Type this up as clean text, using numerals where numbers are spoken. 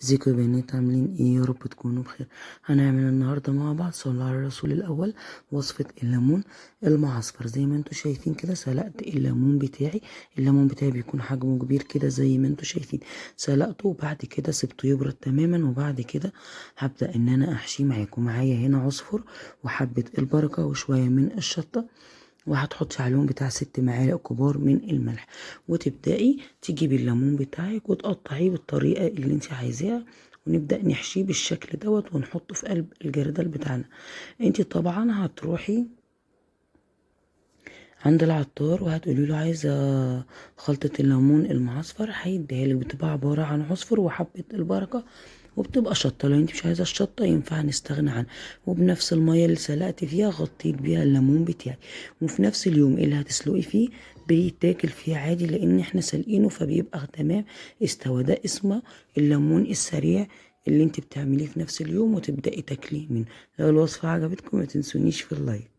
ازيكم يا بنات، عاملين ايه؟ يا رب تكونوا بخير. هنعمل النهارده مع بعض صلوا على الرسول الاول وصفه الليمون المعصفر. زي ما انتوا شايفين كده سلقت الليمون بتاعي. الليمون بتاعي بيكون حجمه كبير كده زي ما انتوا شايفين. سلقته وبعد كده سبته يبرد تماما، وبعد كده هبدا ان انا احشيه معاكم. معايا هنا عصفر وحبه البركه وشويه من الشطه، وهتحطي عليهم بتاع 6 معالق كبار من الملح. وتبدأي تجيبي الليمون بتاعك وتقطعيه بالطريقة اللي انت عايزاها، ونبدأ نحشيه بالشكل دوت ونحطه في قلب الجردل بتاعنا. انت طبعا هتروحي عند العطار وهتقولي له عايزة خلطة الليمون المعصفر، هيديها لك. بتبقى عبارة عن عصفر وحبة البركة، وبتبقى شطة. لو انت مش عايزة الشطة ينفع نستغنى عنها. وبنفس المية اللي سلقت فيها غطيت بيها الليمون بتاعي، وفي نفس اليوم اللي هتسلقي فيه بيتاكل فيه عادي، لان احنا سالقينه فبيبقى تمام استوى. ده اسمه الليمون السريع اللي انت بتعمليه في نفس اليوم وتبدأي تاكليه منه. لو الوصفة عجبتكم ما تنسونيش في اللايك.